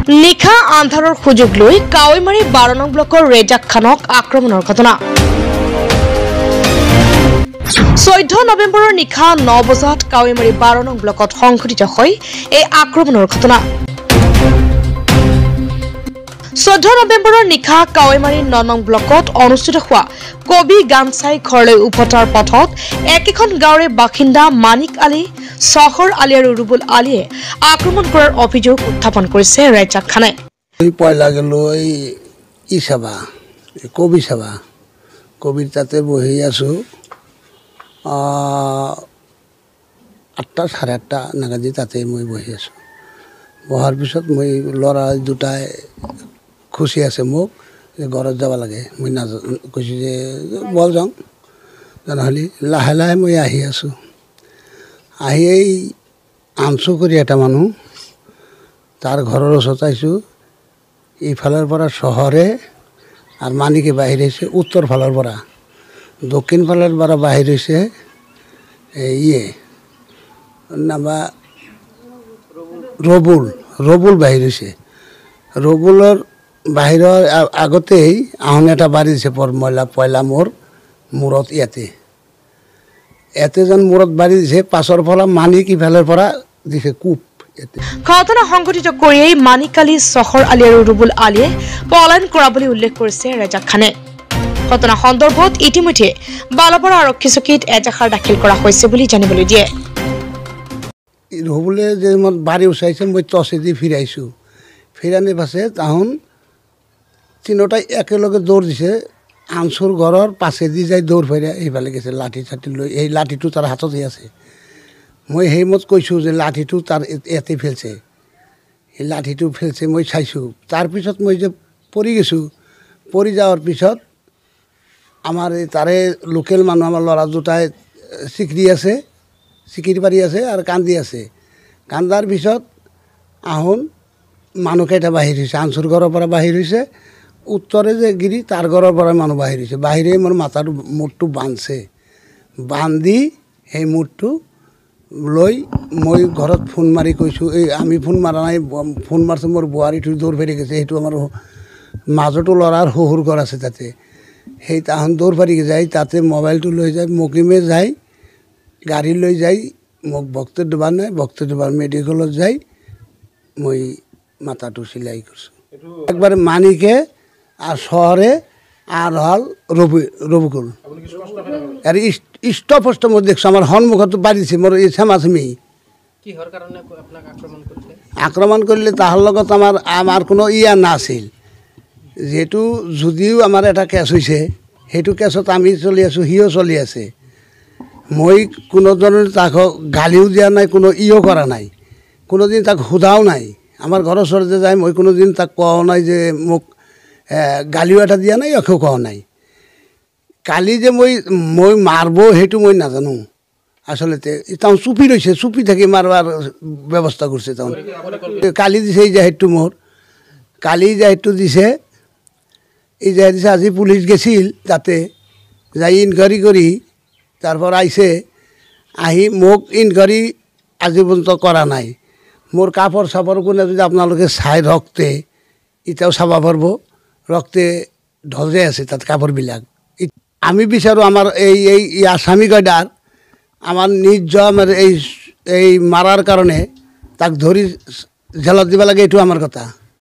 নিশা আন্ধাৰৰ সুযোগ লৈ কাৱৈমাৰী 12 নং ব্লকৰ ৰেজাক খানক আক্ৰমণৰ ঘটনা 14 নৱেম্বৰৰ নিশা 9 বজাত কাৱৈমাৰী 12 নং ব্লকত সংঘটিত হয় এই আক্ৰমণৰ ঘটনা 14 নৱেম্বৰৰ নিশা কাৱৈমাৰী 9 নং ব্লকত অনুষ্ঠিত হোৱা কবি গানচাই ঘৰলৈ উভতাৰ পথত একেখন গাঁৱৰে বাসিন্দা মানিক আলী চহৰ আলী আৰু ৰুবুল আলীয়ে আক্ৰমণ কৰাৰ অভিযোগ উত্থাপন কৰিছে ৰেজাক খানে পয়লা গেল ই সভা কবি সভা কবির তাতে বহি আছো 8টা 8:30 নাগাদি তাতে মই বহি আছো বহাৰ পিছত মই লৰা দুটাই খুশি আছে মোক ঘৰত যাব লাগে মই না কৈছো যে বল যাওঁ জানহলি লাহে লাহে মই আহি আছো আহি এই আনছো কৰি এটা মানুহ তাৰ ঘৰৰ ওচৰত আইছো ইফালৰ পৰা চহৰে আৰ মানিকে বাহিৰ হয়েছে উত্তৰ ফালাৰ পৰা দক্ষিণ ফালাৰ পৰা বাহিৰ হয়েছে নামা ৰবুল বাহিৰ হয়েছে ৰবুলেৰ বাহিৰেৰ আগতেই আহন এটা বাড়ি দিছে পয়লা মূৰত ইয়াতে যেন মূৰত বাড়ি দিছে পাছৰ ফলা মানিক ইফালৰ পৰা দিছে কূপ ঘটনা সংঘটিত কৰিয়েই মানিক আলী চহৰ আলী আৰু ৰুবুল আলীয়ে পলায়ন কৰা বুলি উল্লেখ কৰিছে ৰেজাক খানে ঘটনা সন্দৰ্ভত ইতিমধ্যে বালাপাৰা আৰক্ষী চকীত এজাহাৰ দাখিল কৰা হৈছে বুলি জানিবলৈ দিয়ে ৰুবুলে যে মই বাৰী উচাইছে মই টছে দি ফিৰাইছো ফিৰানি পাছে তাহোন তিনিটাই একেলগে দৌৰ দিছে আনচুৰ ঘৰৰ পাছেদি যাই দৌৰ ফেৰে এইফালে গৈছে লাঠি চাঠি লৈ এই লাঠিটো তাৰ হাততে আছে মই সেইমত কৈছোঁ যে লাঠিটো তাৰ ইয়াতে ফেলছে সেই লাঠিটো ফেলছে মই চাইছোঁ তাৰপিছত মই যে পৰি গৈছোঁ পৰি যাৱাৰ পিছত আমাৰ এই তাৰে লোকেল মানুহ আমাৰ ল'ৰা দুটাই চিকিৰি পাৰি আছে আৰু কান্দি আছে কান্দাৰ পিছত আহোন মানুহকেইটা বাহিৰ হৈছে আনচুৰ ঘৰৰ পৰা বাহিৰ হৈছে উত্তৰে যে গিৰি তাৰ ঘৰৰ পৰা মানুহ বাহিৰ হৈছে বাহিৰে মোৰ মাথাটো মূৰটো বান্ধি সেই মূৰটো লৈ মই ঘৰত ফোন মাৰি কৈছোঁ এই আমি ফোন মাৰা নাই ফোন মাৰছোঁ মোৰ বোৱাৰীটো দৌৰ ফেৰি গৈছে সেইটো আমাৰ মাজতো ল'ৰাৰ শহুৰ ঘৰ আছে তাতে সেই তাহন দৌৰ ফাৰি যায় তাতে মোবাইলটো লৈ যায় মকিমে যায় গাড়ী লৈ যায় মোক বক্তব্য মেডিকেলত যাই মই মাথাটো চিলাই কৰিছোঁ একবাৰ মানিকে আর শহরে আর হল রবিকুল আর স্পষ্ট মই দেখছো আমার সন্মুখত বাড়িছে মোর এই চামাচামি আক্রমণ করলে তাহার লগত আমার কোনো নাছিল যেহেতু যদিও আমার এটা কেস হয়েছে সেইটো কেছত আমি চলি আছো সিও চলি আছে মই কোনো ধরনের তাক গালিও দিয়া নাই কোনো করা নাই কোনোদিন তাক সোধাও নাই আমার ঘরের ওচৰতে যায় মই কোনোদিন তাক কোৱাও নাই যে মোক গালিও এটা দিয়া নাই একো কোৱা নাই কালি যে মই মাৰব সেইটো মই নাজানো আসলতে তাও চুপি ৰৈছে চুপি থাকি মাৰবাৰ ব্যৱস্থা কৰিছে তাও কালি দিছে এই জাহেতটো মোৰ কালি জাহেতটো দিছে এই জাহেত দিছে আজি পুলিশ গেছিল তাতে যাই ইনকোয়ারি কৰি তাৰপৰ আইছে আহি মোক ইনকোয়াৰি আজি পৰ্যন্ত কৰা নাই মোৰ কাপড় চাপড় কোনে যদি আপোনালোকে চাই ৰক্তে এটাও চাব পাৰব ৰক্তে ঢলে আছে তাত কাপড়বিলাক আমি বিচাৰোঁ আমাৰ এই আসামি কয়দাৰ আমাৰ নিজ আমাৰ এই মাৰাৰ কাৰণে তাক ধৰি জেলত দিব লাগে এইটো আমাৰ কথা